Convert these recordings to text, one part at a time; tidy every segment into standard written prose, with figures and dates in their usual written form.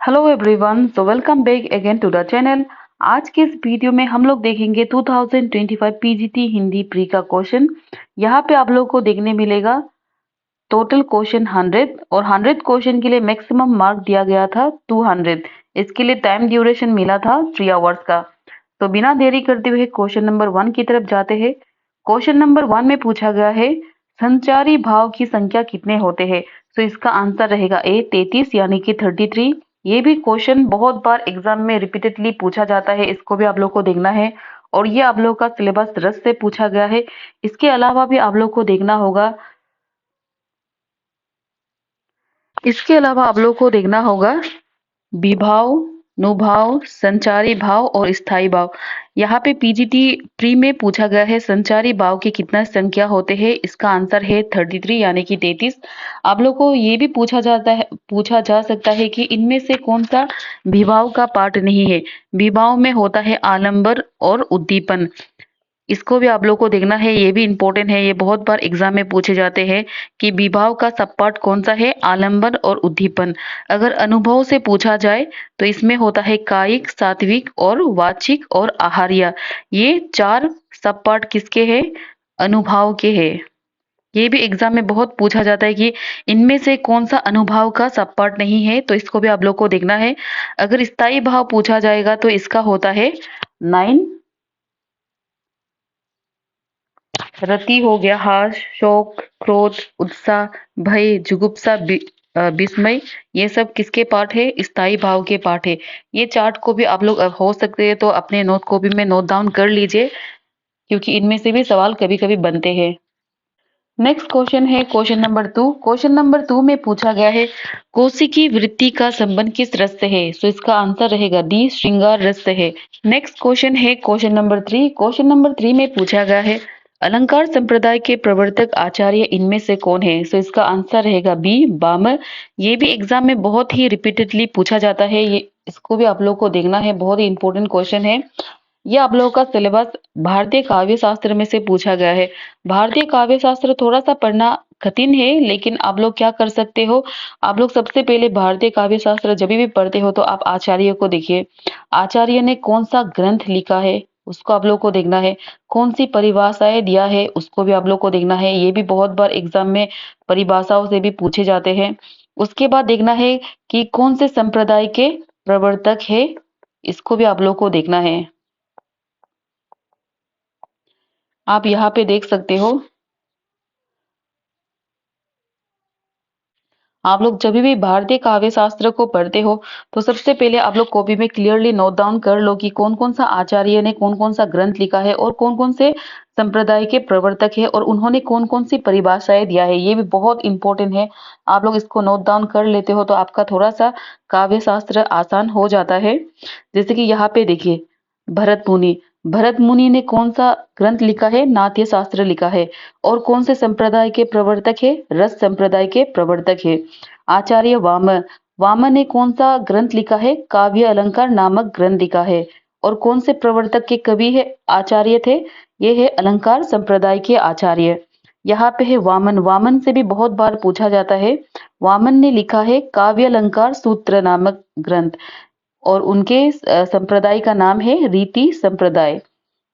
Hello everyone, so welcome back again to the channel. आज के इस वीडियो में हम लोग देखेंगे 2025 पीजीटी हिंदी प्री का क्वेश्चन। यहाँ पे आप लोग को देखने मिलेगा टोटल क्वेश्चन 100 और 100 क्वेश्चन के लिए मैक्सिमम मार्क दिया गया था 200। इसके लिए टाइम ड्यूरेशन मिला था 3 आवर्स का। तो बिना देरी करते हुए क्वेश्चन नंबर 1 की तरफ जाते हैं। क्वेश्चन नंबर 1 में पूछा गया है संचारी भाव की संख्या कितने होते हैं। तो इसका आंसर रहेगा ए 33 यानी कि 33। ये भी क्वेश्चन बहुत बार एग्जाम में रिपीटेडली पूछा जाता है, इसको भी आप लोग को देखना है। और ये आप लोग का सिलेबस रस से पूछा गया है। इसके अलावा भी आप लोग को देखना होगा इसके अलावा आप लोग को देखना होगा विभाव, नुभाव, संचारी भाव और स्थायी भाव। यहाँ पे पीजीटी प्री में पूछा गया है संचारी भाव के कितना संख्या होते हैं। इसका आंसर है 33 यानी कि 33। आप लोग को ये भी पूछा जा सकता है कि इनमें से कौन सा विभाव का पार्ट नहीं है। विभाव में होता है आलंबर और उद्दीपन। इसको भी आप लोग को देखना है, ये भी इम्पोर्टेंट है। ये बहुत बार एग्जाम में पूछे जाते हैं कि विभाव का सब पार्ट कौन सा है, आलंबन और उद्दीपन। अगर अनुभव से पूछा जाए तो इसमें होता है कायिक, सात्विक और वाचिक और आहार्य। ये चार सब पार्ट किसके हैं? अनुभाव के हैं। ये भी एग्जाम में बहुत पूछा जाता है कि इनमें से कौन सा अनुभाव का सब पार्ट नहीं है, तो इसको भी आप लोग को देखना है। अगर स्थायी भाव पूछा जाएगा तो इसका होता है 9। रति हो गया, हर्ष, शोक, क्रोध, उत्साह, भय, जुगुप्सा, विस्मय। ये सब किसके पार्ट है? स्थायी भाव के पार्ट है। ये चार्ट को भी आप लोग हो सकते हैं तो अपने नोट कॉपी में नोट डाउन कर लीजिए, क्योंकि इनमें से भी सवाल कभी कभी बनते हैं। नेक्स्ट क्वेश्चन है क्वेश्चन नंबर 2। क्वेश्चन नंबर 2 में पूछा गया है कौशिकी वृत्ति का संबंध किस रस से है। सो इसका आंसर रहेगा डी, श्रृंगार रस से है। नेक्स्ट क्वेश्चन है क्वेश्चन नंबर 3। क्वेश्चन नंबर 3 में पूछा गया है अलंकार संप्रदाय के प्रवर्तक आचार्य इनमें से कौन है। सो इसका आंसर रहेगा बी, बामन। ये भी एग्जाम में बहुत ही रिपीटेडली पूछा जाता है। ये इसको भी आप लोग को देखना है, बहुत ही इंपॉर्टेंट क्वेश्चन है। ये आप लोगों का सिलेबस भारतीय काव्य शास्त्र में से पूछा गया है। भारतीय काव्य शास्त्र थोड़ा सा पढ़ना कठिन है, लेकिन आप लोग क्या कर सकते हो, आप लोग सबसे पहले भारतीय काव्य शास्त्र जब भी पढ़ते हो तो आप आचार्य को देखिए। आचार्य ने कौन सा ग्रंथ लिखा है उसको आप लोग को देखना है। कौन सी परिभाषाएं दिया है उसको भी आप लोग को देखना है। ये भी बहुत बार एग्जाम में परिभाषाओं से भी पूछे जाते हैं। उसके बाद देखना है कि कौन से संप्रदाय के प्रवर्तक है, इसको भी आप लोग को देखना है। आप यहाँ पे देख सकते हो, आप लोग जब भी भारतीय काव्य शास्त्र को पढ़ते हो तो सबसे पहले आप लोग कॉपी में क्लियरली नोट डाउन कर लो कि कौन कौन सा आचार्य ने कौन कौन सा ग्रंथ लिखा है और कौन कौन से संप्रदाय के प्रवर्तक है और उन्होंने कौन कौन सी परिभाषाएं दिया है। ये भी बहुत इंपॉर्टेंट है। आप लोग इसको नोट डाउन कर लेते हो तो आपका थोड़ा सा काव्य शास्त्र आसान हो जाता है। जैसे कि यहाँ पे देखिए, भरत मुनि, भरत मुनि ने कौन सा ग्रंथ लिखा है? नाट्य शास्त्र लिखा है। और कौन से संप्रदाय के प्रवर्तक है? रस संप्रदाय के प्रवर्तक है। आचार्य वामन, वामन ने कौन सा ग्रंथ लिखा है? काव्य अलंकार नामक ग्रंथ लिखा है। और कौन से प्रवर्तक के कवि है, आचार्य थे? ये है अलंकार संप्रदाय के आचार्य। यहाँ पे है वामन, वामन से भी बहुत बार पूछा जाता है। वामन ने लिखा है काव्य अलंकार सूत्र नामक ग्रंथ और उनके संप्रदाय का नाम है रीति संप्रदाय।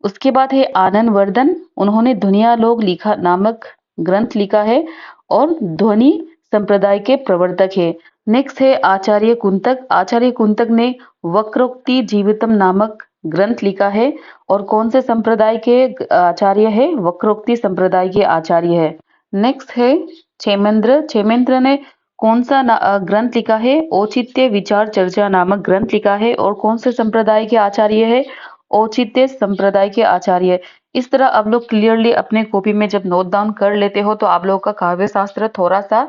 उसके बाद है आनंद वर्धन, उन्होंने ध्वनियालोक लिखा नामक ग्रंथ लिखा है और ध्वनि संप्रदाय के प्रवर्तक है। नेक्स्ट है आचार्य कुंतक, आचार्य कुंतक ने वक्रोक्ति जीवितम नामक ग्रंथ लिखा है और कौन से संप्रदाय के आचार्य है? वक्रोक्ति संप्रदाय के आचार्य है। नेक्स्ट है क्षेमेंद्र, क्षेमेंद्र ने कौन सा ग्रंथ लिखा है? औचित्य विचार चर्चा नामक ग्रंथ लिखा है और कौन से संप्रदाय के आचार्य है? औचित्य संप्रदाय के आचार्य। इस तरह आप लोग क्लियरली अपने कॉपी में जब नोट डाउन कर लेते हो तो आप लोग का काव्य शास्त्र थोड़ा सा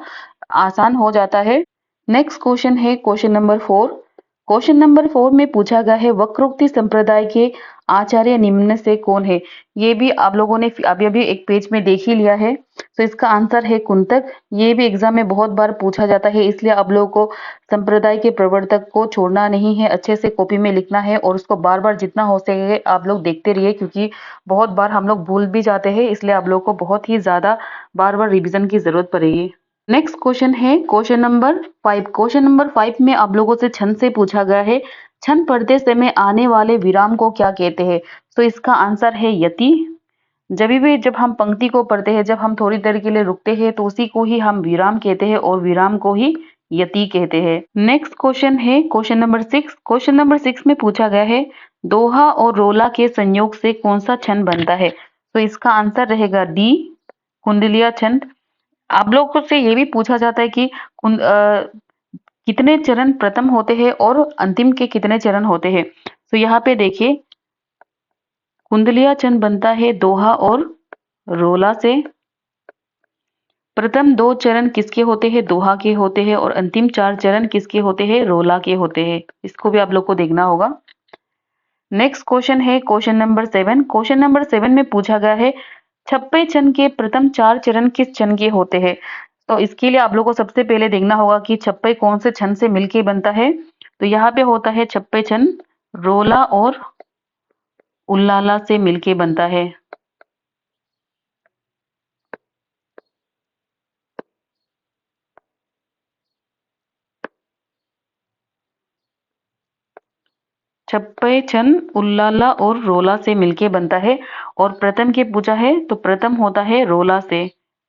आसान हो जाता है। नेक्स्ट क्वेश्चन है क्वेश्चन नंबर 4। क्वेश्चन नंबर 4 में पूछा गया है वक्रोक्ति संप्रदाय के आचार्य निम्न से कौन है। ये भी आप लोगों ने अभी अभी एक पेज में देख ही लिया है। तो इसका आंसर है कुंतक। ये भी एग्जाम में बहुत बार पूछा जाता है, इसलिए आप लोगों को संप्रदाय के प्रवर्तक को छोड़ना नहीं है, अच्छे से कॉपी में लिखना है और उसको बार बार जितना हो सके आप लोग देखते रहिए, क्योंकि बहुत बार हम लोग भूल भी जाते हैं, इसलिए आप लोग को बहुत ही ज्यादा बार बार रिविजन की जरूरत पड़ेगी। नेक्स्ट क्वेश्चन है क्वेश्चन नंबर 5। क्वेश्चन नंबर 5 में आप लोगों से छंद से पूछा गया है, छंद पढ़ते समय आने वाले विराम को क्या कहते हैं? तो इसका आंसर है यति। जब हम पंक्ति को पढ़ते हैं, जब हम थोड़ी देर के लिए रुकते हैं तो उसी को ही हम विराम कहते हैं और विराम को ही यति कहते हैं। नेक्स्ट क्वेश्चन है क्वेश्चन नंबर 6। क्वेश्चन नंबर 6 में पूछा गया है, दोहा और रोला के संयोग से कौन सा छंद बनता है? तो इसका आंसर रहेगा डी, कुंडलिया छंद। आप लोगों से ये भी पूछा जाता है कि कितने चरण प्रथम होते हैं और अंतिम के कितने चरण होते हैं? तो यहाँ पे देखिए, कुंडलिया छंद बनता है दोहा और रोला से। प्रथम 2 चरण किसके होते हैं? दोहा के होते हैं और अंतिम 4 चरण किसके होते हैं? रोला के होते हैं। इसको भी आप लोग को देखना होगा। नेक्स्ट क्वेश्चन है क्वेश्चन नंबर 7। क्वेश्चन नंबर 7 में पूछा गया है, छप्पे छंद के प्रथम 4 चरण किस छंद के होते हैं? तो इसके लिए आप लोगों को सबसे पहले देखना होगा कि छप्पे कौन से छंद से मिलके बनता है। तो यहाँ पे होता है छप्पे छंद रोला और उल्लाला से मिलके बनता है। छप्पे छंद उल्लाला और रोला से मिलके बनता है। और प्रथम के पूछा है तो प्रथम होता है रोला से।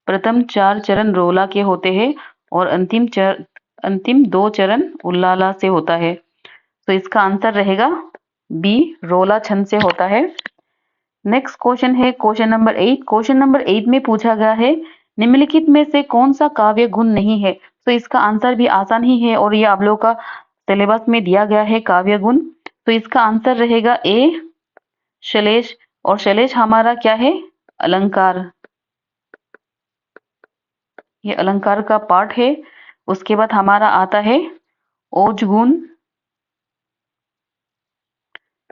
प्रथम 4 चरण रोला के होते हैं और अंतिम 2 चरण उल्लाला से होता है। तो इसका आंसर रहेगा बी, रोला छंद से होता है। नेक्स्ट क्वेश्चन है क्वेश्चन नंबर 8। क्वेश्चन नंबर 8 में पूछा गया है, निम्नलिखित में से कौन सा काव्य गुण नहीं है? तो इसका आंसर भी आसान ही है और ये आप लोग का सिलेबस में दिया गया है काव्य गुण। तो इसका आंसर रहेगा ए, शलेष। और शलेष हमारा क्या है? अलंकार। ये अलंकार का पार्ट है। उसके बाद हमारा आता है ओज गुण।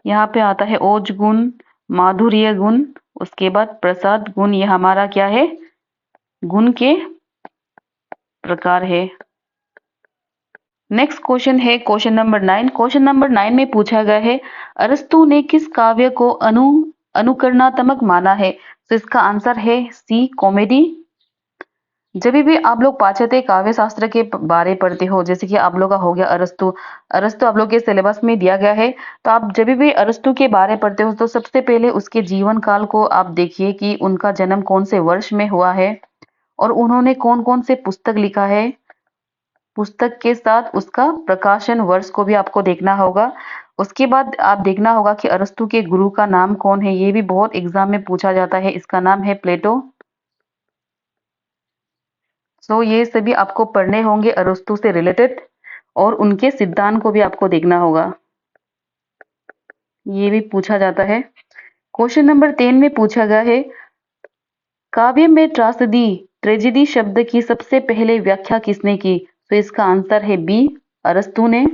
यहाँ पे आता है ओज गुण, माधुर्य गुण, उसके बाद प्रसाद गुण। ये हमारा क्या है? गुण के प्रकार है। नेक्स्ट क्वेश्चन है क्वेश्चन नंबर 9। क्वेश्चन नंबर 9 में पूछा गया है, अरस्तु ने किस काव्य को अनुकरणात्मक माना है? तो इसका आंसर है सी, कॉमेडी। जब भी आप लोग पाश्चात्य काव्य शास्त्र के बारे पढ़ते हो, जैसे कि आप लोग का हो गया अरस्तु, अरस्तु आप लोग के सिलेबस में दिया गया है। तो आप जब भी अरस्तु के बारे पढ़ते हो तो सबसे पहले उसके जीवन काल को आप देखिए कि उनका जन्म कौन से वर्ष में हुआ है और उन्होंने कौन कौन से पुस्तक लिखा है। पुस्तक के साथ उसका प्रकाशन वर्ष को भी आपको देखना होगा। उसके बाद आप देखना होगा कि अरस्तु के गुरु का नाम कौन है। ये भी बहुत एग्जाम में पूछा जाता है। इसका नाम है प्लेटो। सो ये सभी आपको पढ़ने होंगे अरस्तु से रिलेटेड और उनके सिद्धांत को भी आपको देखना होगा। ये भी पूछा जाता है। क्वेश्चन नंबर 10 में पूछा गया है, काव्य में ट्रेजेडी शब्द की सबसे पहले व्याख्या किसने की? तो इसका आंसर है बी, अरस्तु ने।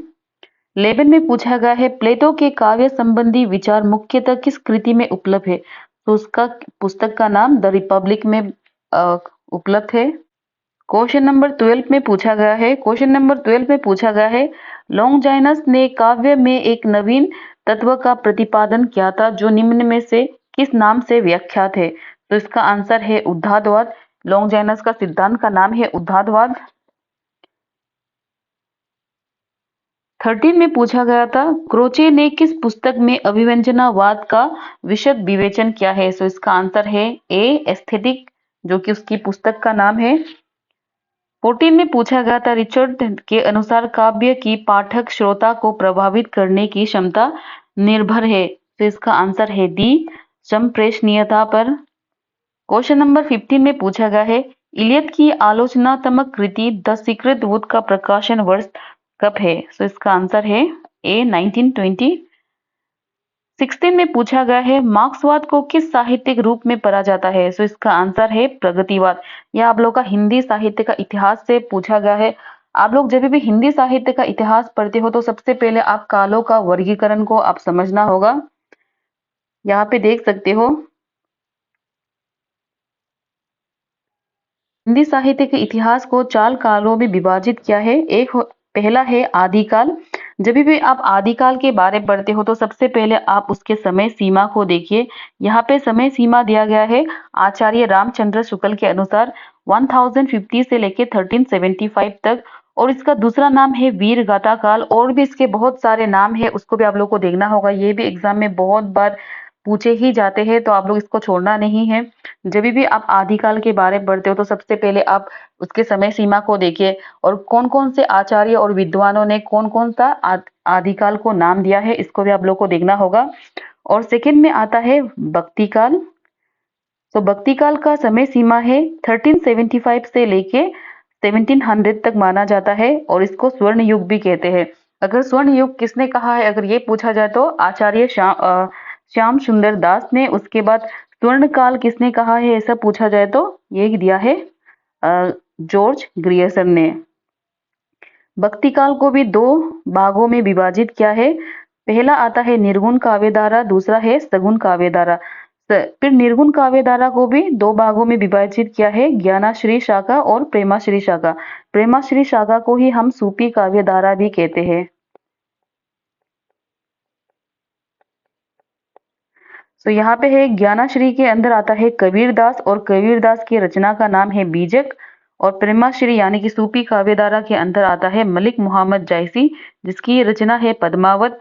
11 में पूछा गया है, प्लेटो के काव्य संबंधी विचार मुख्यतः किस कृति में उपलब्ध है? तो उसका पुस्तक का नाम द रिपब्लिक में उपलब्ध है। क्वेश्चन नंबर 12 में पूछा गया है, क्वेश्चन नंबर 12 में पूछा गया है, लॉन्गिनस ने काव्य में एक नवीन तत्व का प्रतिपादन किया था जो निम्न में से किस नाम से व्याख्यात है? तो इसका आंसर है उद्धातवाद। लॉन्गिनस का सिद्धांत का नाम है उद्धातवाद। 13 में पूछा गया था, क्रोचे ने किस पुस्तक में अभिव्यंजनावाद का विशद विवेचन किया है? तो इसका आंसर है ए, एस्थेटिक, जो कि उसकी पुस्तक का नाम है। 14 में पूछा गया था, रिचर्ड के अनुसार काव्य की पाठक श्रोता को प्रभावित करने की क्षमता निर्भर है। तो इसका आंसर है डी, संप्रेषणीयता पर। क्वेश्चन नंबर 15 में पूछा गया है, इलियड की आलोचनात्मक कृति द सीक्रेट वुड का प्रकाशन वर्ष कब है? तो इसका आंसर है ए, 1920। 16 में पूछा गया है, मार्क्सवाद को किस साहित्यिक रूप में पढ़ा जाता है? तो इसका आंसर है प्रगतिवाद। यह आप लोग का हिंदी साहित्य का इतिहास से पूछा गया है। आप लोग जब भी हिंदी साहित्य का इतिहास पढ़ते हो तो सबसे पहले आप कालों का वर्गीकरण को आप समझना होगा। यहाँ पे देख सकते हो, हिंदी साहित्य के इतिहास को 4 कालों में विभाजित किया है। पहला है आदिकाल। जब भी आप आदिकाल के बारे में पढ़ते हो तो सबसे पहले आप उसके समय सीमा को देखिए। यहाँ पे समय सीमा दिया गया है आचार्य रामचंद्र शुक्ल के अनुसार 1050 से लेके 1375 तक। और इसका दूसरा नाम है वीर गाथा काल। और भी इसके बहुत सारे नाम है, उसको भी आप लोग को देखना होगा। ये भी एग्जाम में बहुत बार पूछे ही जाते हैं, तो आप लोग इसको छोड़ना नहीं है। जब भी आप आदिकाल के बारे में पढ़ते हो तो सबसे पहले आप उसके समय सीमा को देखिए, और कौन कौन से आचार्य और विद्वानों ने कौन कौन सा आदिकाल को नाम दिया है, इसको भी आप लोग को देखना होगा। और सेकंड में आता है भक्ति काल। तो भक्ति काल का समय सीमा है 1375 से लेके 1700 तक माना जाता है, और इसको स्वर्ण युग भी कहते हैं। अगर स्वर्ण युग किसने कहा है, अगर ये पूछा जाए तो आचार्य श्याम सुंदर दास ने। उसके बाद स्वर्ण काल किसने कहा है, ऐसा पूछा जाए तो ये दिया है जॉर्ज ग्रियर्सन ने। भक्ति काल को भी दो भागों में विभाजित किया है। पहला आता है निर्गुण काव्य धारा, दूसरा है सगुण काव्य धारा। फिर निर्गुण काव्य धारा को भी दो भागों में विभाजित किया है, ज्ञानाश्री शाखा और प्रेमाश्री शाखा। प्रेमाश्री शाखा को ही हम सूफी काव्य धारा भी कहते हैं। तो यहाँ पे है ज्ञानाश्री के अंदर आता है कबीरदास, और कबीरदास की रचना का नाम है बीजक। और प्रेमाश्री यानी कि सूफी काव्य धारा के अंदर आता है मलिक मोहम्मद जायसी, जिसकी रचना है पद्मावत।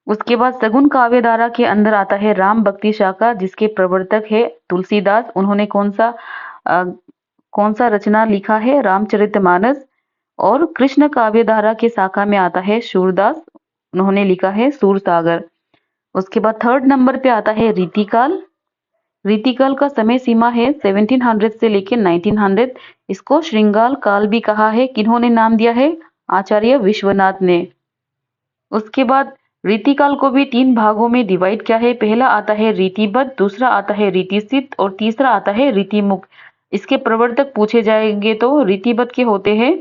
उसके बाद सगुन काव्य धारा के अंदर आता है राम भक्ति शाखा, जिसके प्रवर्तक है तुलसीदास। उन्होंने कौन सा रचना लिखा है, रामचरितमानस। और कृष्ण काव्य धारा के शाखा में आता है सूरदास, उन्होंने लिखा है सूरसागर। उसके बाद थर्ड नंबर पे आता है रीतिकाल। रीतिकाल का समय सीमा है 1700 से लेकर 1900। इसको श्रृंगाल काल भी कहा है। किन्होंने नाम दिया है, आचार्य विश्वनाथ ने। उसके बाद रीतिकाल को भी तीन भागों में डिवाइड किया है। पहला आता है रीतिबद्ध, दूसरा आता है रीतिसिद्ध, और तीसरा आता है रीतिमुक्त। इसके प्रवर्तक पूछे जाएंगे तो रीतिबद्ध के होते हैं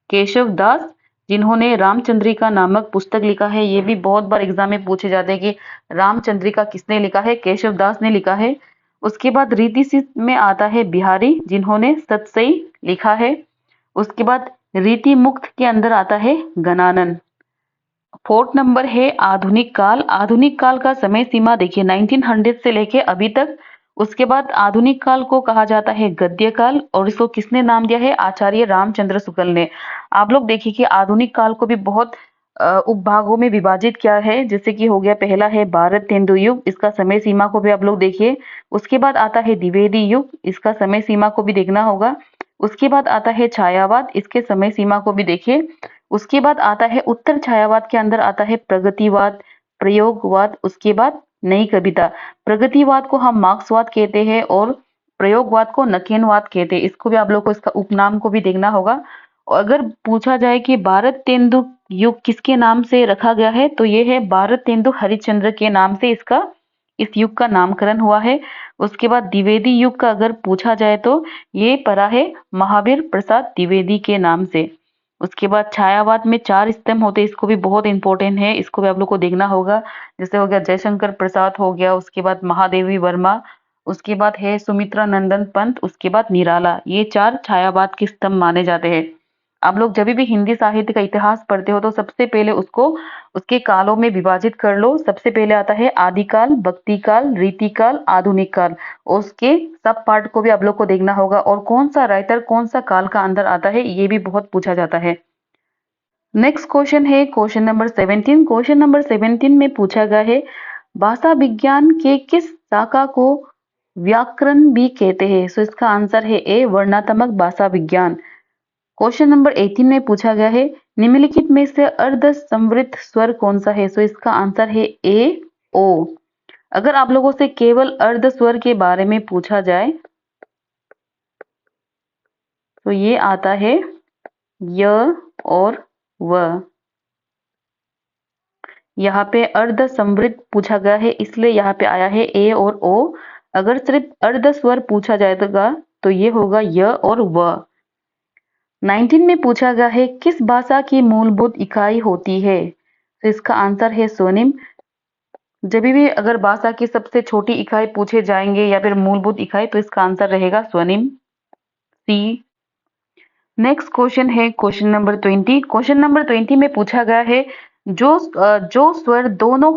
केशव दास, जिन्होंने रामचंद्रिका नामक पुस्तक लिखा है। ये भी बहुत बार एग्जाम में पूछे जाते हैं कि रामचंद्रिका किसने लिखा है, केशव दास ने लिखा है। उसके बाद रीतिसिद्ध में आता है बिहारी, जिन्होंने सतसई लिखा है। उसके बाद रीति मुक्त के अंदर आता है गणानन। फोर्थ नंबर है आधुनिक काल। आधुनिक काल का समय सीमा देखिए 1900 से लेके अभी तक। उसके बाद आधुनिक काल को कहा जाता है गद्य काल, और इसको किसने नाम दिया है, आचार्य रामचंद्र शुक्ल ने। आप लोग देखिए कि आधुनिक काल को भी बहुत उपभागों में विभाजित किया है। जैसे कि हो गया, पहला है भारत तेंदु युग, इसका समय सीमा को भी आप लोग देखिए। उसके बाद आता है द्विवेदी युग, इसका समय सीमा को भी देखना होगा। उसके बाद आता है छायावाद, इसके समय सीमा को भी देखिए। उसके बाद आता है उत्तर छायावाद के अंदर आता है प्रगतिवाद, प्रयोगवाद। उसके बाद नई कविता। प्रगतिवाद को हम मार्क्सवाद कहते हैं, और प्रयोगवाद को नकेनवाद कहते हैं। इसको भी आप लोग को इसका उपनाम को भी देखना होगा। और अगर पूछा जाए कि भारत तेंदु युग किसके नाम से रखा गया है, तो ये है भारत तेंदु हरिश्चंद्र के नाम से इस युग का नामकरण हुआ है। उसके बाद द्विवेदी युग का अगर पूछा जाए तो ये पड़ा है महावीर प्रसाद द्विवेदी के नाम से। उसके बाद छायावाद में 4 स्तंभ होते हैं, इसको भी बहुत इंपॉर्टेंट है, इसको भी आप लोग को देखना होगा। जैसे हो गया जयशंकर प्रसाद हो गया, उसके बाद महादेवी वर्मा, उसके बाद है सुमित्रा नंदन पंत, उसके बाद निराला। ये 4 छायावाद के स्तंभ माने जाते हैं। आप लोग जब भी हिंदी साहित्य का इतिहास पढ़ते हो तो सबसे पहले उसको उसके कालों में विभाजित कर लो। सबसे पहले आता है आदिकाल, भक्ति काल, रीतिकाल, आधुनिक काल। उसके सब पार्ट को भी आप लोग को देखना होगा, और कौन सा राइटर कौन सा काल का अंदर आता है, ये भी बहुत पूछा जाता है। नेक्स्ट क्वेश्चन है क्वेश्चन नंबर 17। क्वेश्चन नंबर 17 में पूछा गया है भाषा विज्ञान के किस शाखा को व्याकरण भी कहते हैं। सो इसका आंसर है ए, वर्णात्मक भाषा विज्ञान। क्वेश्चन नंबर 18 में पूछा गया है निम्नलिखित में से अर्ध संवृत स्वर कौन सा है। सो इसका आंसर है ए, ओ। अगर आप लोगों से केवल अर्ध स्वर के बारे में पूछा जाए तो ये आता है य और व। यहाँ पे अर्ध संवृत पूछा गया है, इसलिए यहाँ पे आया है ए और ओ। अगर सिर्फ अर्ध स्वर पूछा जाएगा तो ये होगा य और व। 19 में पूछा गया है किस भाषा की मूलभूत इकाई होती है। तो इसका आंसर है स्वनिम। जब भी अगर भाषा की सबसे छोटी इकाई पूछे जाएंगे या फिर मूलभूत इकाई, तो इसका आंसर रहेगा स्वनिम, सी। नेक्स्ट क्वेश्चन है क्वेश्चन नंबर 20। क्वेश्चन नंबर 20 में पूछा गया है जो स्वर दोनों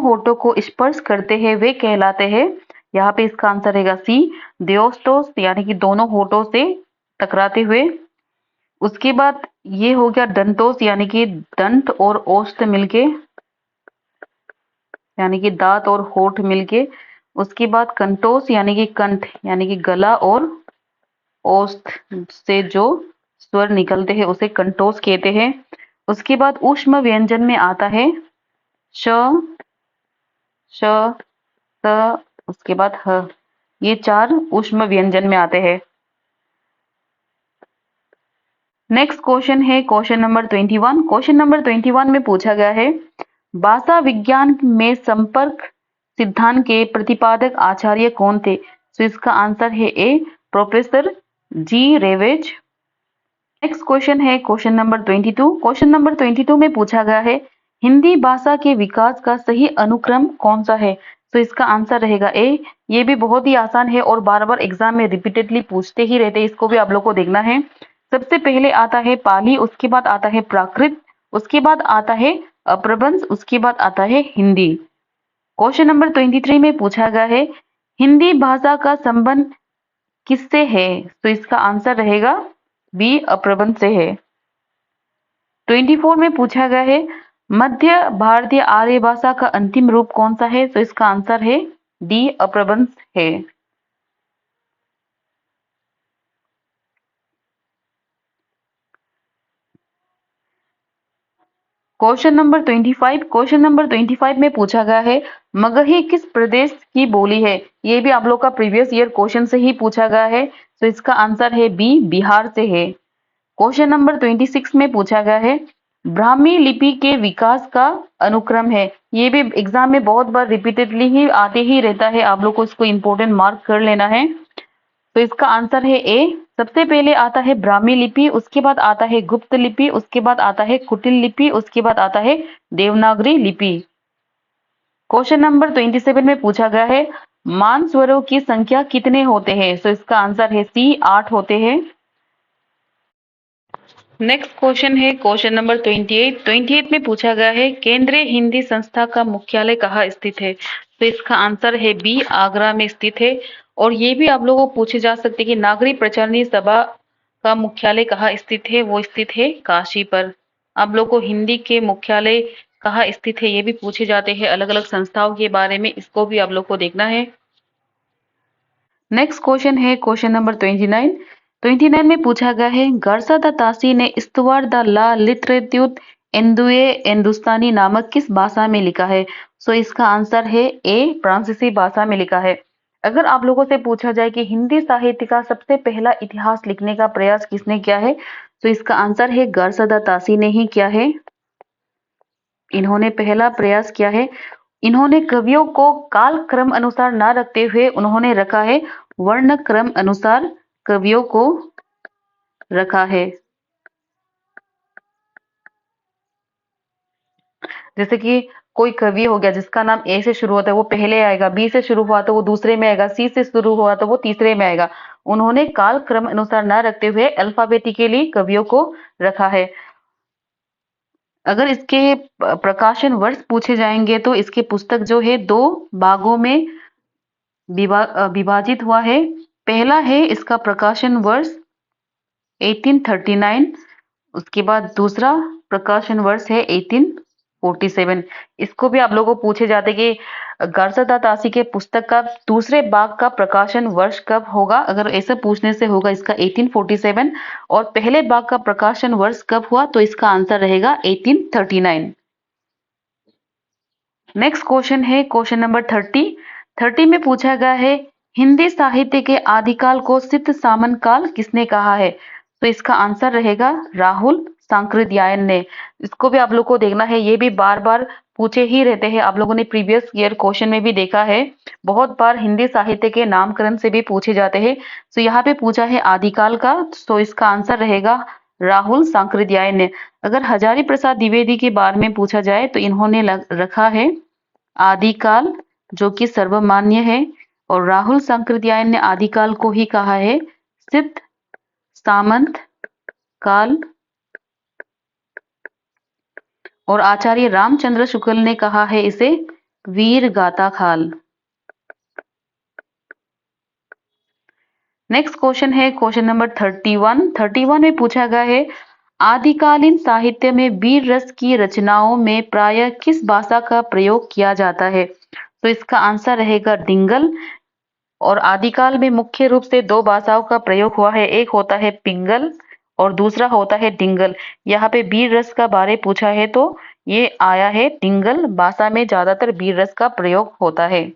होठों को स्पर्श करते हैं वे कहलाते हैं यहाँ पे इसका आंसर रहेगा सी, दियोस्टोस, यानी कि दोनों होठों से टकराते हुए। उसके बाद ये हो गया दंतोस, यानी कि दंत और ओष्ठ मिलके, यानी कि दांत और होठ मिलके। उसके बाद कंटोस, यानी कि कंठ, यानी कि गला और ओष्ठ से जो स्वर निकलते हैं उसे कंटोस कहते हैं। उसके बाद ऊष्म व्यंजन में आता है श, श, त, उसके बाद ह। ये चार ऊष्म व्यंजन में आते हैं। नेक्स्ट क्वेश्चन है क्वेश्चन नंबर 21। क्वेश्चन नंबर 21 में पूछा गया है, भाषा विज्ञान में संपर्क सिद्धांत के प्रतिपादक आचार्य कौन थे? तो इसका आंसर है ए, प्रोफेसर जी रेवेज। नेक्स्ट क्वेश्चन है क्वेश्चन नंबर 22। क्वेश्चन नंबर 22 में पूछा गया है, हिंदी भाषा के विकास का सही अनुक्रम कौन सा है? तो इसका आंसर रहेगा ए। ये भी बहुत ही आसान है और बार बार एग्जाम में रिपीटेडली पूछते ही रहते हैं, इसको भी आप लोग को देखना है। सबसे पहले आता है पाली, उसके बाद आता है प्राकृत, उसके बाद आता है अपभ्रंश, उसके बाद आता है हिंदी। क्वेश्चन नंबर 23 में पूछा गया है, हिंदी भाषा का संबंध किससे है? तो इसका आंसर रहेगा बी, अपभ्रंश से है। 24 में पूछा गया है, मध्य भारतीय आर्य भाषा का अंतिम रूप कौन सा है? तो इसका आंसर है डी, अपभ्रंश है। Question number 25। क्वेश्चन नंबर 25 में पूछा गया है, मगही किस प्रदेश की बोली है? ये भी आप लोग का प्रीवियस ईयर क्वेश्चन से ही पूछा गया है, तो इसका आंसर है बी, बिहार से है। क्वेश्चन नंबर 26 में पूछा गया है, ब्राह्मी लिपि के विकास का अनुक्रम है। ये भी एग्जाम में बहुत बार रिपीटेडली ही आते ही रहता है, आप लोग को इसको इंपॉर्टेंट मार्क कर लेना है। तो इसका आंसर है ए, सबसे पहले आता है ब्राह्मी लिपि, उसके बाद आता है गुप्त लिपि, उसके बाद आता है कुटिल लिपि, उसके बाद आता है देवनागरी लिपि। क्वेश्चन नंबर 27 में पूछा गया है, मान स्वरों की संख्या कितने होते हैं? तो इसका आंसर है सी, 8 होते हैं। नेक्स्ट क्वेश्चन है क्वेश्चन नंबर 28। 28 में पूछा गया है, केंद्रीय हिंदी संस्था का मुख्यालय कहाँ स्थित है? तो इसका आंसर है बी, आगरा में स्थित है। और ये भी आप लोगों को पूछे जा सकते हैं कि नागरिक प्रचारणी सभा का मुख्यालय कहाँ स्थित है? वो स्थित है काशी पर। आप लोग को हिंदी के मुख्यालय कहाँ स्थित है ये भी पूछे जाते हैं, अलग अलग संस्थाओं के बारे में, इसको भी आप लोग को देखना है। नेक्स्ट क्वेश्चन है क्वेश्चन नंबर 29। 29 में पूछा गया है, गर्सा द तासी ने इस्तवार द ला लिटरेट्यूट एंदुए हिंदुस्तानी नामक किस भाषा में लिखा है? सो इसका आंसर है ए, फ्रांसीसी भाषा में लिखा है। अगर आप लोगों से पूछा जाए कि हिंदी साहित्य का सबसे पहला इतिहास लिखने का प्रयास किसने किया है, तो इसका आंसर है गर्सा द तासी ने ही किया है। इन्होंने पहला प्रयास किया है। इन्होंने कवियों को काल क्रम अनुसार ना रखते हुए उन्होंने रखा है वर्ण क्रम अनुसार कवियों को रखा है। जैसे कि कोई कवि हो गया जिसका नाम ए से शुरू होता है वो पहले आएगा, बी से शुरू हुआ तो वो दूसरे में आएगा, सी से शुरू हुआ तो वो तीसरे में आएगा। उन्होंने काल क्रम अनुसार ना रखते हुए अल्फाबेटिकली कवियों को रखा है। अगर इसके प्रकाशन वर्ष पूछे जाएंगे तो इसके पुस्तक जो है दो भागों में विभाजित हुआ है। पहला है इसका प्रकाशन वर्ष 1839, उसके बाद दूसरा प्रकाशन वर्ष है 1847। इसको भी आप लोगों को पूछे जाते कि गारसदा तासी के पुस्तक का दूसरे भाग का प्रकाशन वर्ष कब होगा? अगर ऐसा पूछने से होगा इसका 1847, और पहले भाग का प्रकाशन वर्ष कब हुआ? तो इसका आंसर रहेगा 1839। नेक्स्ट क्वेश्चन है क्वेश्चन नंबर 30। 30 में पूछा गया है, हिंदी साहित्य के आदिकाल को सिद्ध सामन काल किसने कहा है? तो इसका आंसर रहेगा राहुल सांकृत्यायन ने। इसको भी आप लोग को देखना है, ये भी बार बार पूछे ही रहते हैं, आप लोगों ने प्रीवियस ईयर क्वेश्चन में भी देखा है, बहुत बार हिंदी साहित्य के नामकरण से भी पूछे जाते हैं। तो यहाँ पे पूछा है आदिकाल का, तो इसका आंसर रहेगा राहुल सांकृत्यायन ने। अगर हजारी प्रसाद द्विवेदी के बारे में पूछा जाए तो इन्होंने रखा है आदिकाल, जो कि सर्वमान्य है, और राहुल सांकृत्यायन ने आदिकाल को ही कहा है सिद्ध सामंत काल, और आचार्य रामचंद्र शुक्ल ने कहा है इसे वीर गाथा काल। नेक्स्ट क्वेश्चन है क्वेश्चन नंबर 31 में पूछा गया है आदिकालीन साहित्य में वीर रस की रचनाओं में प्रायः किस भाषा का प्रयोग किया जाता है? तो इसका आंसर रहेगा डिंगल। और आदिकाल में मुख्य रूप से दो भाषाओं का प्रयोग हुआ है, एक होता है पिंगल और दूसरा होता है डिंगल। यहाँ पे वीर रस का बारे पूछा है तो ये आया है डिंगल भाषा में ज्यादातर वीर रस का प्रयोग होता है।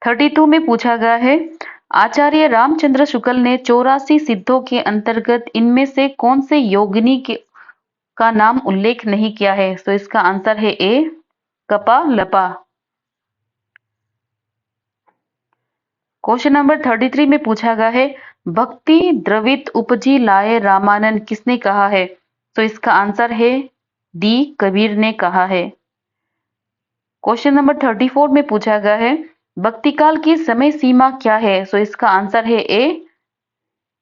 32 में पूछा गया है आचार्य रामचंद्र शुक्ल ने 84 सिद्धों के अंतर्गत इनमें से कौन से योगिनी का नाम उल्लेख नहीं किया है? तो इसका आंसर है ए कपा लपा। क्वेश्चन नंबर 33 में पूछा गया है भक्ति द्रवित उपजी लाए रामानंद किसने कहा है? तो इसका आंसर है डी कबीर ने कहा है। क्वेश्चन नंबर 34 में पूछा गया है भक्ति काल की समय सीमा क्या है? तो इसका आंसर है ए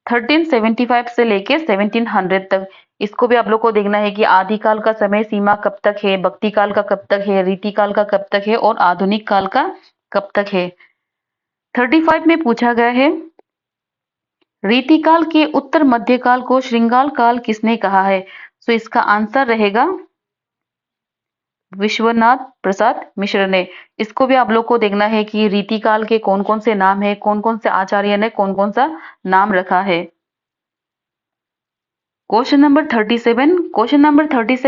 1375 से लेके 1700 तक। इसको भी आप लोग को देखना है कि आदिकाल का समय सीमा कब तक है, भक्ति काल का कब तक है, रीति काल का कब तक है और आधुनिक काल का कब तक है। 35 में पूछा गया है रीतिकाल के उत्तर मध्यकाल को श्रृंगार काल किसने कहा है? तो इसका आंसर रहेगा विश्वनाथ प्रसाद मिश्र ने। इसको भी आप लोग को देखना है कि रीतिकाल के कौन कौन से नाम है, कौन कौन से आचार्य ने कौन कौन सा नाम रखा है। क्वेश्चन नंबर 37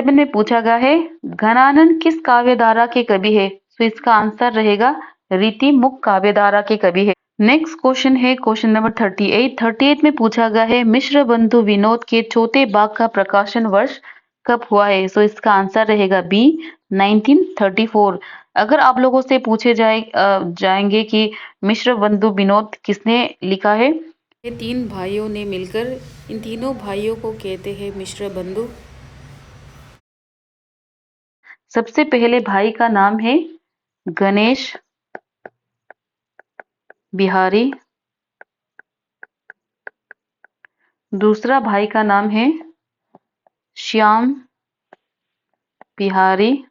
में पूछा गया है घनानंद किस काव्य धारा के कवि है? तो इसका आंसर रहेगा रीति मुख काव्य धारा के कवि है। नेक्स्ट क्वेश्चन है क्वेश्चन नंबर 38 में पूछा गया है मिश्र बंधु विनोद के चौथे भाग का प्रकाशन वर्ष कब हुआ है? तो इसका आंसर रहेगा बी 1934। अगर आप लोगों से पूछे जाएंगे कि मिश्र बंधु विनोद किसने लिखा है? ये तीन भाइयों ने मिलकर, इन तीनों भाइयों को कहते हैं मिश्र बंधु। सबसे पहले भाई का नाम है गणेश बिहारी, दूसरा भाई का नाम है श्याम बिहारी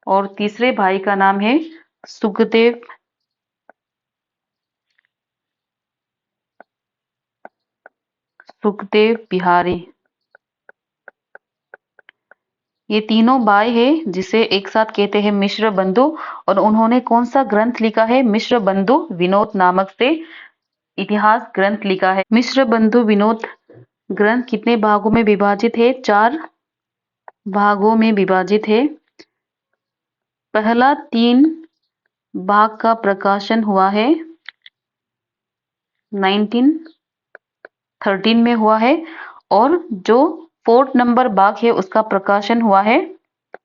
और तीसरे भाई का नाम है सुखदेव बिहारी। ये तीनों भाई हैं जिसे एक साथ कहते हैं मिश्र बंधु। और उन्होंने कौन सा ग्रंथ लिखा है? मिश्र बंधु विनोद नामक से इतिहास ग्रंथ लिखा है। मिश्र बंधु विनोद ग्रंथ कितने भागों में विभाजित है? 4 भागों में विभाजित है। पहला 3 भाग का प्रकाशन हुआ है 1913 में हुआ है और जो 4th नंबर भाग है उसका प्रकाशन हुआ है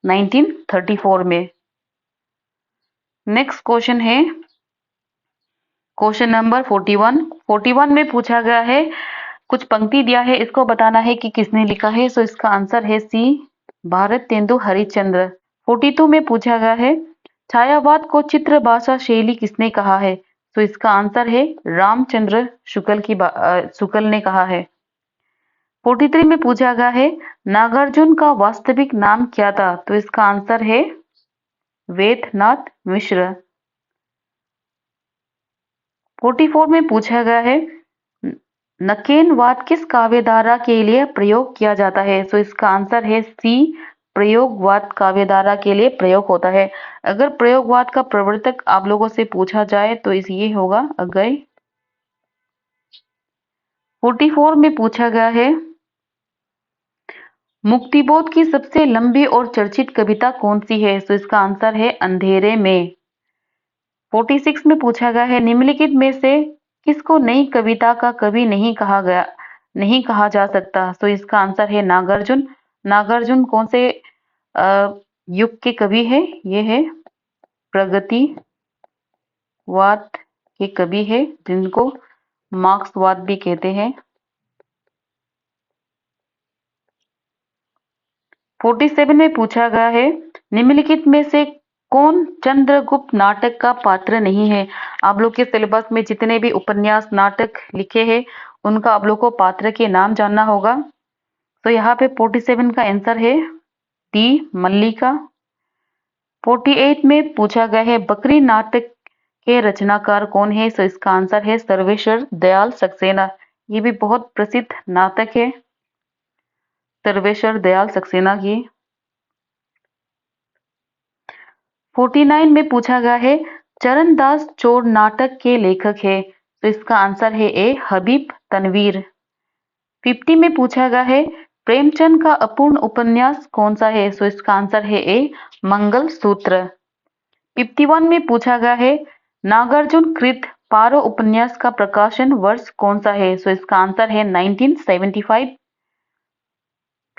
1934 में। नेक्स्ट क्वेश्चन है क्वेश्चन नंबर 41 में पूछा गया है कुछ पंक्ति दिया है, इसको बताना है कि किसने लिखा है। सो इसका आंसर है सी भारत तेंदु हरिश्चंद्र। 42 में पूछा गया है छायावाद को चित्र भाषा शैली किसने कहा है? तो इसका आंसर है रामचंद्र शुक्ल ने कहा है। 43 में पूछा गया है नागार्जुन का वास्तविक नाम क्या था? तो इसका आंसर है वेदनाथ मिश्र। 44 में पूछा गया है नकेनवाद किस काव्यधारा के लिए प्रयोग किया जाता है? तो इसका आंसर है सी प्रयोगवाद काव्यधारा के लिए प्रयोग होता है। अगर प्रयोगवाद का प्रवर्तक आप लोगों से पूछा जाए तो ये होगा अगय। 44 में पूछा गया है मुक्तिबोध की सबसे लंबी और चर्चित कविता कौन सी है? तो इसका आंसर है अंधेरे में। 46 में पूछा गया है निम्नलिखित में से किसको नई कविता का कवि नहीं कहा जा सकता? तो इसका आंसर है नागार्जुन। नागार्जुन कौन से युग के कवि है? ये है प्रगतिवाद के कवि है जिनको मार्क्सवाद भी कहते हैं। 47 में पूछा गया है निम्नलिखित में से कौन चंद्रगुप्त नाटक का पात्र नहीं है? आप लोग के सिलेबस में जितने भी उपन्यास नाटक लिखे हैं उनका आप लोग को पात्र के नाम जानना होगा। तो यहाँ पे 47 का आंसर है डी मल्लिका। 48 में पूछा गया है बकरी नाटक के रचनाकार कौन है? तो इसका आंसर है सर्वेश्वर दयाल सक्सेना। ये भी बहुत प्रसिद्ध नाटक है सर्वेश्वर दयाल सक्सेना की। 49 में पूछा गया है चरणदास चोर नाटक के लेखक है, तो इसका आंसर है ए हबीब तनवीर। 50 में पूछा गया है प्रेमचंद का अपूर्ण उपन्यास कौन सा है, तो इसका आंसर है ए मंगल सूत्र। 51 में पूछा गया है नागार्जुन कृत पारो उपन्यास का प्रकाशन वर्ष कौन सा है, तो इसका आंसर है 1975।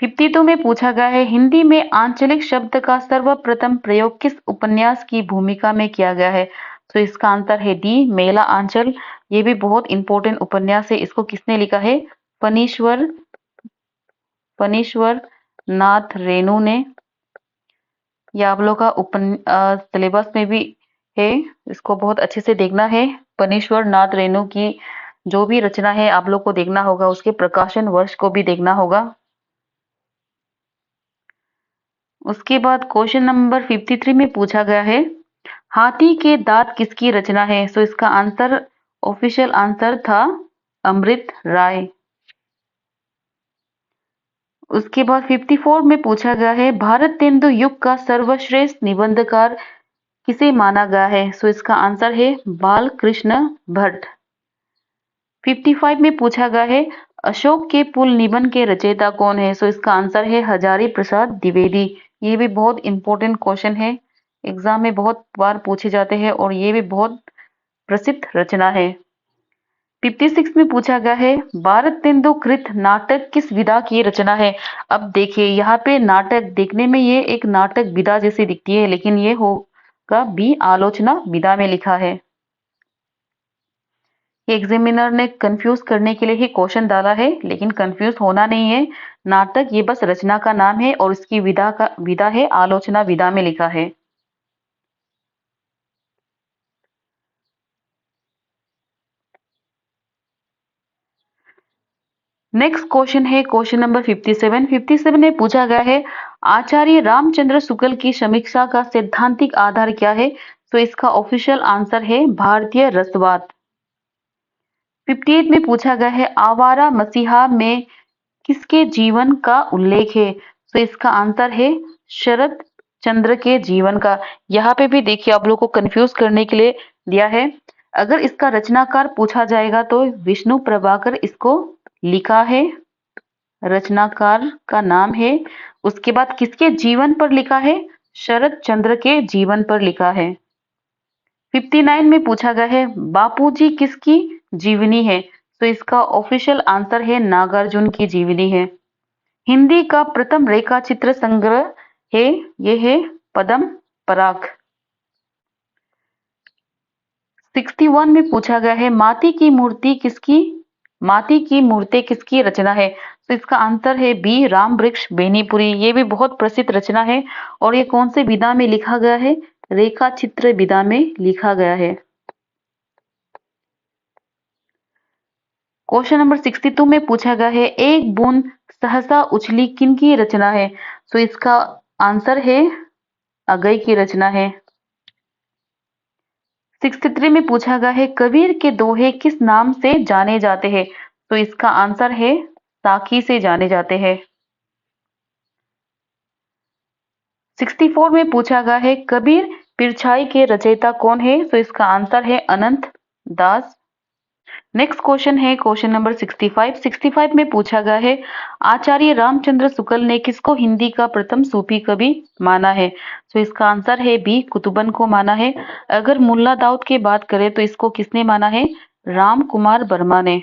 52 में पूछा गया है हिंदी में आंचलिक शब्द का सर्वप्रथम प्रयोग किस उपन्यास की भूमिका में किया गया है, तो इसका आंसर है डी मेला आंचल। ये भी बहुत इंपॉर्टेंट उपन्यास है। इसको किसने लिखा है? फणीश्वर फणीश्वर नाथ रेणु ने। यह आप लोग का सिलेबस में भी है, इसको बहुत अच्छे से देखना है। फणीश्वर नाथ रेणु की जो भी रचना है आप लोग को देखना होगा, उसके प्रकाशन वर्ष को भी देखना होगा। उसके बाद क्वेश्चन नंबर 53 में पूछा गया है हाथी के दांत किसकी रचना है, तो इसका आंसर ऑफिशियल आंसर था अमृत राय। उसके बाद 54 में पूछा गया है भारत तेंदु युग का सर्वश्रेष्ठ निबंधकार किसे माना गया है, तो इसका आंसर है बाल कृष्ण भट्ट। 55 में पूछा गया है अशोक के पुल निबंध के रचयिता कौन है, तो इसका आंसर है हजारी प्रसाद द्विवेदी। ये भी बहुत इंपॉर्टेंट क्वेश्चन है, एग्जाम में बहुत बार पूछे जाते हैं और ये भी बहुत प्रसिद्ध रचना है। 56 में पूछा गया है भारत तेंदु कृत नाटक किस विधा की रचना है। अब देखिए यहाँ पे नाटक देखने में ये एक नाटक विधा जैसी दिखती है, लेकिन ये होगा बी आलोचना विधा में लिखा है। एग्जामिनर ने कंफ्यूज करने के लिए ही क्वेश्चन डाला है, लेकिन कंफ्यूज होना नहीं है। नाटक ये बस रचना का नाम है और इसकी विधा है आलोचना विधा में लिखा है। नेक्स्ट क्वेश्चन है क्वेश्चन नंबर 57। 57 में पूछा गया है आचार्य रामचंद्र शुक्ल की समीक्षा का सैद्धांतिक आधार क्या है, तो इसका ऑफिशियल आंसर है भारतीय रसवाद। 58 में पूछा गया है आवारा मसीहा में किसके जीवन का उल्लेख है, तो इसका आंसर है शरद चंद्र के जीवन का। यहाँ पे भी देखिए आप लोग को कंफ्यूज करने के लिए दिया है। अगर इसका रचनाकार पूछा जाएगा तो विष्णु प्रभाकर इसको लिखा है, रचनाकार का नाम है। उसके बाद किसके जीवन पर लिखा है? शरद चंद्र के जीवन पर लिखा है। 59 में पूछा गया है बापूजी किसकी जीवनी है, तो इसका ऑफिशियल आंसर है नागार्जुन की जीवनी है। हिंदी का प्रथम रेखा चित्र संग्रह है, यह है पद्म पराग। 61 में पूछा गया है माती की मूर्ति किसकी रचना है, तो इसका आंसर है बी राम वृक्ष बेनीपुरी। ये भी बहुत प्रसिद्ध रचना है और ये कौन से विधा में लिखा गया है? रेखा चित्र विधा में लिखा गया है। क्वेश्चन नंबर 62 में पूछा गया है एक बूंद सहसा उछली किनकी रचना है, तो इसका आंसर है अगई की रचना है। 63 में पूछा गया है कबीर के दोहे किस नाम से जाने जाते हैं, तो इसका आंसर है साखी से जाने जाते हैं। 64 में पूछा गया है कबीर पिरछाई के रचयिता कौन है, तो इसका आंसर है अनंत दास। नेक्स्ट क्वेश्चन है क्वेश्चन नंबर 65। 65 में पूछा गया है आचार्य रामचंद्र शुक्ल ने किसको हिंदी का प्रथम सूफी कवि माना है, तो इसका आंसर है बी कुतुबन को माना है। अगर मुल्ला दाऊद की बात करें तो इसको किसने माना है? राम कुमार वर्मा ने।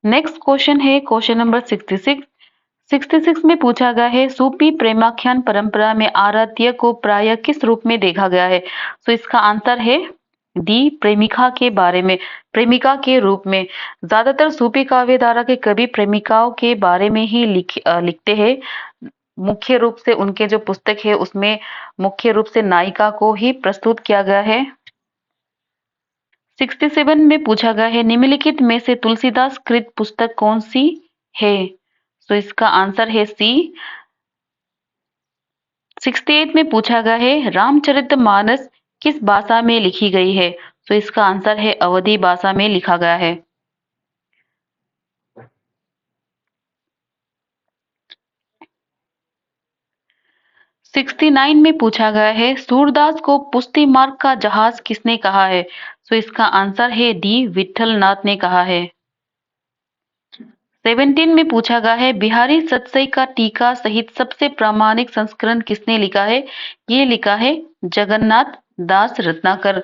नेक्स्ट क्वेश्चन है क्वेश्चन नंबर 66। 66 में पूछा गया है सूफी प्रेमाख्यान परंपरा में आराध्य को प्राय किस रूप में देखा गया है, तो इसका आंसर है डी प्रेमिका के बारे में, प्रेमिका के रूप में। ज्यादातर सूफी काव्य धारा के कवि प्रेमिकाओं के बारे में ही लिखते हैं। मुख्य रूप से उनके जो पुस्तक है उसमें मुख्य रूप से नायिका को ही प्रस्तुत किया गया है। 67 में पूछा गया है निम्नलिखित में से तुलसीदास कृत पुस्तक कौन सी है, तो इसका आंसर है सी 68 में पूछा गया है रामचरितमानस किस भाषा में लिखी गई है? तो इसका आंसर है अवधी भाषा में लिखा गया है। 69 में पूछा गया है सूरदास को पुष्टि मार्ग का जहाज किसने कहा है? तो इसका आंसर है डी विठल नाथ ने कहा है। 17 में पूछा गया है बिहारी सतसई का टीका सहित सबसे प्रामाणिक संस्करण किसने लिखा है? ये लिखा है जगन्नाथ दास रत्नाकर।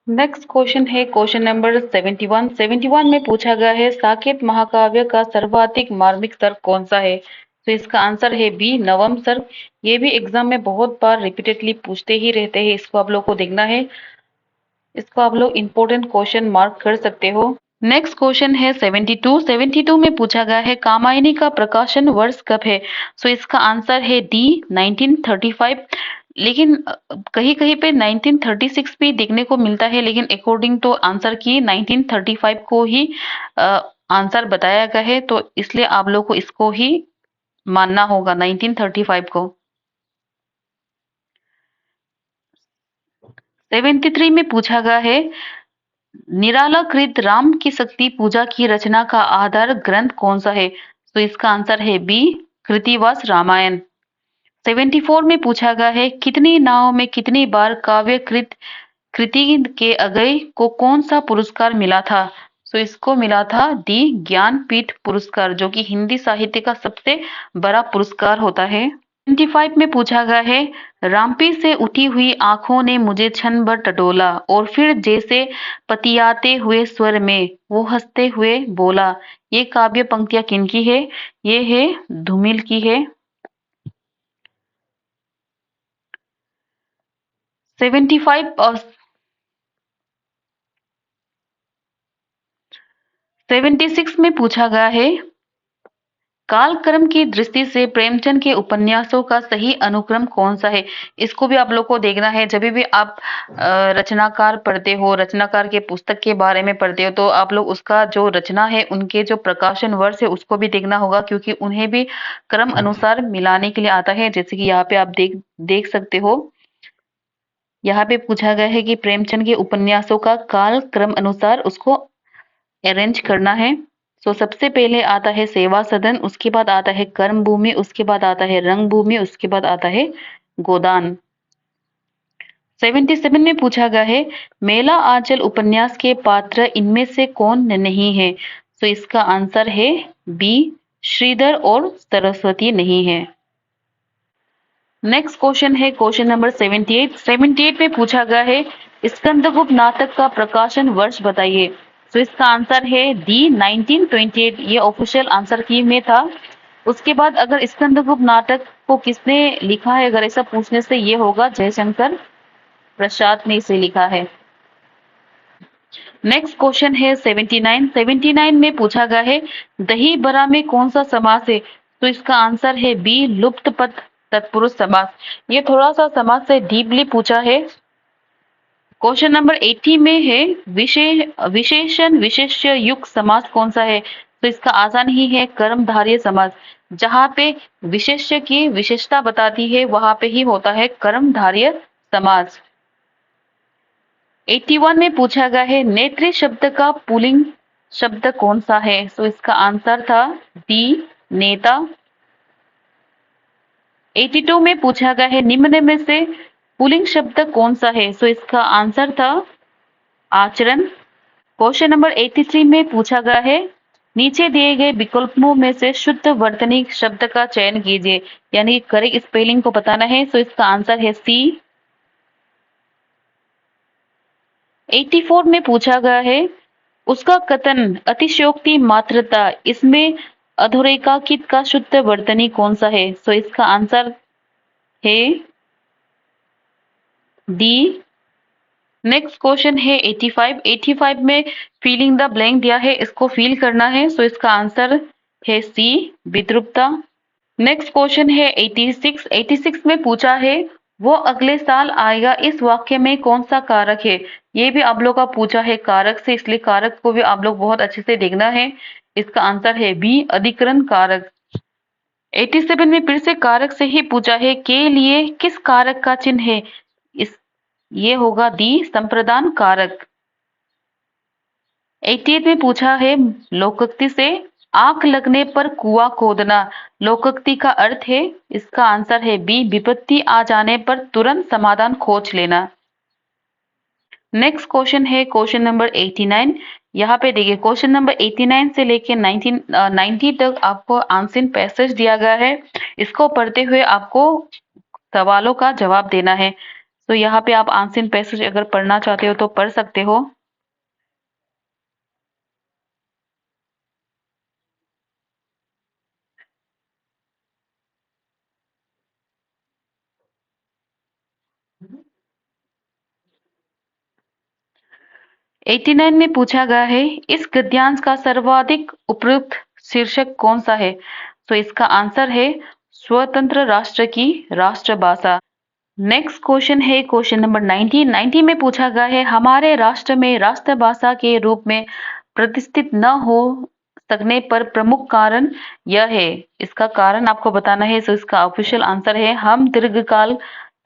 नेक्स्ट क्वेश्चन है क्वेश्चन नंबर 71। 71 में पूछा गया है साकेत महाकाव्य का सर्वाधिक मार्मिक सर्ग कौन सा है? तो इसका आंसर है बी नवम सर्ग। ये भी एग्जाम में बहुत बार रिपीटेडली पूछते ही रहते हैं, इसको आप लोग को देखना है, इसको आप लोग इंपॉर्टेंट क्वेश्चन मार्क कर सकते हो। नेक्स्ट क्वेश्चन है 72। 72 में पूछा गया है कामायनी का प्रकाशन वर्ष कब है? सो इसका आंसर है डी 1935। लेकिन कहीं कहीं पे 1936 भी देखने को मिलता है, लेकिन अकॉर्डिंग टू आंसर की 1935 को ही आंसर बताया गया है, तो इसलिए आप लोग को इसको ही मानना होगा 1935 को। 73 में पूछा गया है निराला कृत राम की शक्ति पूजा की रचना का आधार ग्रंथ कौन सा है? तो इसका आंसर है बी कृतिवास रामायण। 74 में पूछा गया है कितनी नाव में कितनी बार काव्य कृति के अगय को कौन सा पुरस्कार मिला था? तो इसको मिला था डी ज्ञानपीठ पुरस्कार, जो कि हिंदी साहित्य का सबसे बड़ा पुरस्कार होता है। 25 में पूछा गया है रामपी से उठी हुई आंखों ने मुझे क्षण भर टटोला और फिर जैसे पतियाते हुए स्वर में वो हंसते हुए बोला। ये काव्य पंक्तियां किनकी है? ये है धूमिल की है। 75 और 76 में पूछा गया है कालक्रम की दृष्टि से प्रेमचंद के उपन्यासों का सही अनुक्रम कौन सा है? इसको भी आप लोग को देखना है। जब भी आप रचनाकार पढ़ते हो, रचनाकार के पुस्तक के बारे में पढ़ते हो, तो आप लोग उसका जो रचना है, उनके जो प्रकाशन वर्ष है, उसको भी देखना होगा, क्योंकि उन्हें भी क्रम अनुसार मिलाने के लिए आता है। जैसे कि यहाँ पे आप देख सकते हो, यहाँ पे पूछा गया है कि प्रेमचंद के उपन्यासों का काल क्रम अनुसार उसको अरेंज करना है। तो सबसे पहले आता है सेवा सदन, उसके बाद आता है कर्म भूमि, उसके बाद आता है रंग भूमि, उसके बाद आता है गोदान। 77 में पूछा गया है मेला आंचल उपन्यास के पात्र इनमें से कौन नहीं है? तो इसका आंसर है बी श्रीधर और सरस्वती नहीं है। नेक्स्ट क्वेश्चन है क्वेश्चन नंबर 78। 78 में पूछा गया है स्कंदगुप्त नाटक का प्रकाशन वर्ष बताइए। तो इसका आंसर है डी 1928। ये ऑफिशियल आंसर की में था। उसके बाद अगर स्कंदगुप्त नाटक को किसने लिखा है, अगर ऐसा पूछने से ये होगा जयशंकर प्रसाद ने इसे लिखा है। नेक्स्ट क्वेश्चन है 79। 79 में पूछा गया है दही बरा में कौन सा समास है? तो इसका आंसर है बी लुप्त पद तत्पुरुष समास। ये थोड़ा सा समास से डीपली पूछा है। क्वेश्चन नंबर 80 में है विशेषण विशेष्य युक्त समास कौन सा है? तो इसका आसान ही है कर्मधारय समास। जहां पे विशेष्य की विशेषता बताती है, वहां पे ही होता है कर्मधारय समास। 81 में पूछा गया है नेत्री शब्द का पुल्लिंग शब्द कौन सा है? तो इसका आंसर था डी नेता। 82 में पूछा गया है निम्न में से पुल्लिंग शब्द कौन सा है? तो इसका आंसर था आचरण। क्वेश्चन नंबर 83 में पूछा गया है नीचे दिए गए विकल्पों में से शुद्ध वर्तनी शब्द का चयन कीजिए, यानी करेक्ट स्पेलिंग को बताना है। तो इसका आंसर है सी। 84 में पूछा गया है उसका कथन अतिशयोक्ति मात्रता इसमें अधोरेखांकित का शुद्ध वर्तनी कौन सा है? तो इसका आंसर है डी। नेक्स्ट क्वेश्चन है 85। 85 में फिलिंग द ब्लैंक दिया है, इसको फिल करना है। तो इसका आंसर है सी विद्रूपता। नेक्स्ट क्वेश्चन है 86। 86 में पूछा है वो अगले साल आएगा इस वाक्य में कौन सा कारक है? ये भी आप लोग का पूछा है कारक से, इसलिए कारक को भी आप लोग बहुत अच्छे से देखना है। इसका आंसर है बी अधिकरण कारक। 87 में फिर से कारक से ही पूछा है, के लिए किस कारक का चिन्ह है? इस ये होगा दी संप्रदान कारक। 88 में पूछा है लोकोक्ति से, आग लगने पर कुआं खोदना लोकोक्ति का अर्थ है? इसका आंसर है बी, विपत्ति आ जाने पर तुरंत समाधान खोज लेना। नेक्स्ट क्वेश्चन है क्वेश्चन नंबर 89। यहाँ पे देखिए क्वेश्चन नंबर 89 से लेके 90 तक आपको आंसर पैसेज दिया गया है। इसको पढ़ते हुए आपको सवालों का जवाब देना है। तो यहाँ पे आप आंसर पैसेज अगर पढ़ना चाहते हो तो पढ़ सकते हो। 89 में पूछा गया है, इस गद्यांश का सर्वाधिक उपयुक्त शीर्षक कौन सा है? तो इसका आंसर है स्वतंत्र राष्ट्र की राष्ट्रभाषा। नेक्स्ट क्वेश्चन है क्वेश्चन नंबर 90। 90 में पूछा गया है, हमारे राष्ट्र में राष्ट्रभाषा के रूप में प्रतिष्ठित न हो सकने पर प्रमुख कारण यह है। इसका कारण आपको बताना है। तो इसका ऑफिशियल आंसर है, हम दीर्घकाल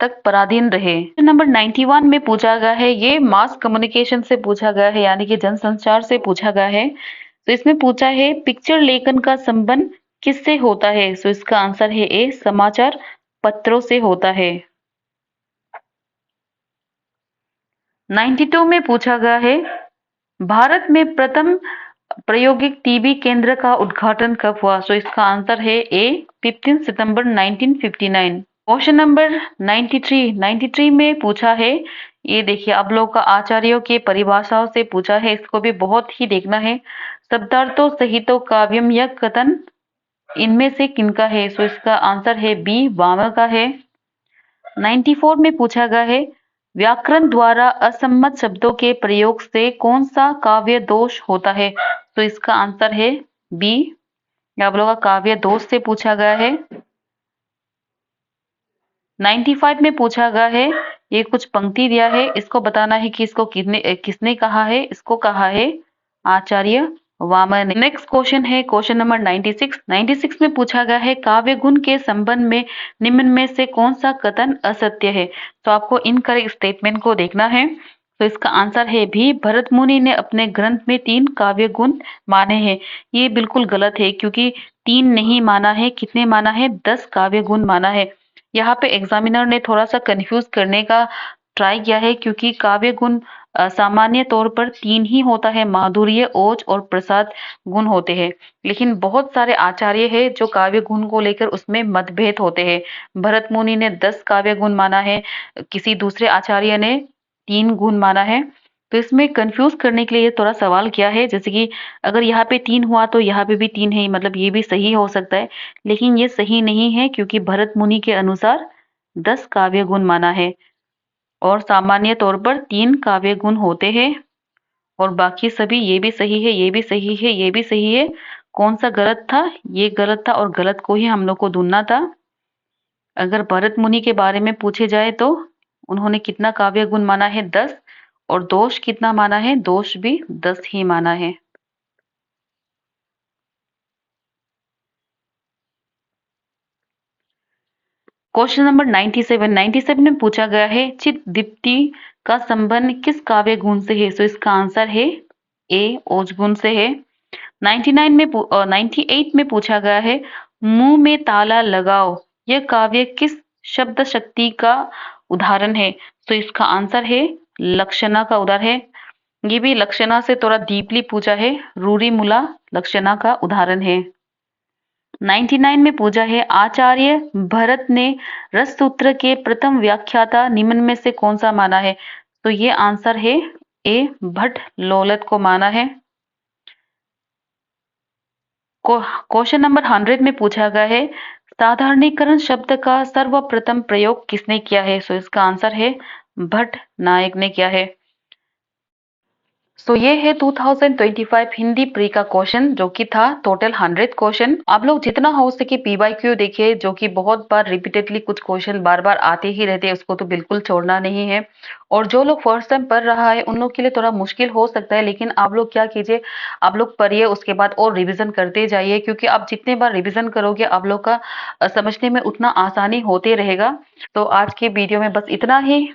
तक पराधीन रहे। नंबर 91 में पूछा गया है, ये मास कम्युनिकेशन से पूछा गया है, यानी कि जनसंचार से पूछा गया है। तो इसमें पूछा है, पिक्चर लेखन का संबंध किससे होता है? तो इसका आंसर है ए, समाचार पत्रों से होता है। 92 में पूछा गया है, भारत में प्रथम प्रायोगिक टीबी केंद्र का उद्घाटन कब हुआ? तो इसका आंसर है ए, 15 सितंबर 1959। क्वेश्चन नंबर 93 में पूछा है, ये देखिए अब लोग का आचार्यों के परिभाषाओं से पूछा है, इसको भी बहुत ही देखना है। शब्दार्थों सहितो काव्यम यह कथन इनमें से किनका है? तो इसका आंसर है बी, वामन का है। 94 में पूछा गया है, व्याकरण द्वारा असम्मत शब्दों के प्रयोग से कौन सा काव्य दोष होता है? तो इसका आंसर है बी, आप लोगों का काव्य दोष से पूछा गया है। 95 में पूछा गया है, ये कुछ पंक्ति दिया है, इसको बताना है कि इसको किसने कहा है? इसको कहा है आचार्य वामन ने। नेक्स्ट क्वेश्चन है क्वेश्चन नंबर 96। 96 में पूछा गया है, काव्य गुण के संबंध में निम्न में से कौन सा कथन असत्य है? तो आपको इनकरेक्ट स्टेटमेंट को देखना है। तो इसका आंसर है भी, भरत मुनि ने अपने ग्रंथ में 3 काव्य गुण माने हैं। ये बिल्कुल गलत है, क्योंकि 3 नहीं माना है। कितने माना है? 10 काव्य गुण माना है। यहाँ पे एग्जामिनर ने थोड़ा सा कंफ्यूज करने का ट्राई किया है, क्योंकि काव्य गुण सामान्य तौर पर 3 ही होता है, माधुर्य, ओज और प्रसाद गुण होते हैं। लेकिन बहुत सारे आचार्य हैं जो काव्य गुण को लेकर उसमें मतभेद होते हैं। भरत मुनि ने 10 काव्य गुण माना है, किसी दूसरे आचार्य ने 3 गुण माना है। तो इसमें कंफ्यूज करने के लिए ये थोड़ा सवाल किया है, जैसे कि अगर यहाँ पे 3 हुआ तो यहाँ पे भी 3 है, मतलब ये भी सही हो सकता है। लेकिन ये सही नहीं है, क्योंकि भरत मुनि के अनुसार 10 काव्य गुण माना है और सामान्य तौर पर 3 काव्य गुण होते हैं। और बाकी सभी, ये भी सही है, ये भी सही है, ये भी सही है। कौन सा गलत था? ये गलत था, और गलत को ही हम लोग को ढूंढना था। अगर भरत मुनि के बारे में पूछे जाए तो उन्होंने कितना काव्य गुण माना है? 10। और दोष कितना माना है? दोष भी 10 ही माना है। Question number 97। 97 में पूछा गया है, चित दीप्ति का संबंध किस काव्य गुण से है? तो इसका आंसर है ए, ओज गुण से है। 98 में पूछा गया है, मुंह में ताला लगाओ यह काव्य किस शब्द शक्ति का उदाहरण है? तो इसका आंसर है लक्षणा का उदाहरण है। ये भी लक्षणा से थोड़ा डीपली पूछा है, रूढ़िमूला लक्षणा का उदाहरण है। 99 में पूछा है, आचार्य भरत ने रस सूत्र के प्रथम व्याख्याता निम्न में से कौन सा माना है? तो ये आंसर है ए, भट्ट लोलत को माना है। क्वेश्चन नंबर 100 में पूछा गया है, साधारणीकरण शब्द का सर्वप्रथम प्रयोग किसने किया है? सो इसका आंसर है भट्ट नायक ने किया है। ये है 2025 हिंदी प्री का क्वेश्चन जो कि था टोटल 100 क्वेश्चन। आप लोग जितना हो सके पीवाईक्यू देखिए, जो कि बहुत बार रिपीटेडली कुछ क्वेश्चन बार बार आते ही रहते हैं, उसको तो बिल्कुल छोड़ना नहीं है। और जो लोग फर्स्ट टाइम पढ़ रहा है उन लोग के लिए थोड़ा मुश्किल हो सकता है, लेकिन आप लोग क्या कीजिए, आप लोग पढ़िए, उसके बाद और रिविजन करते जाइए, क्योंकि आप जितने बार रिविजन करोगे आप लोग का समझने में उतना आसानी होते रहेगा। तो आज की वीडियो में बस इतना ही।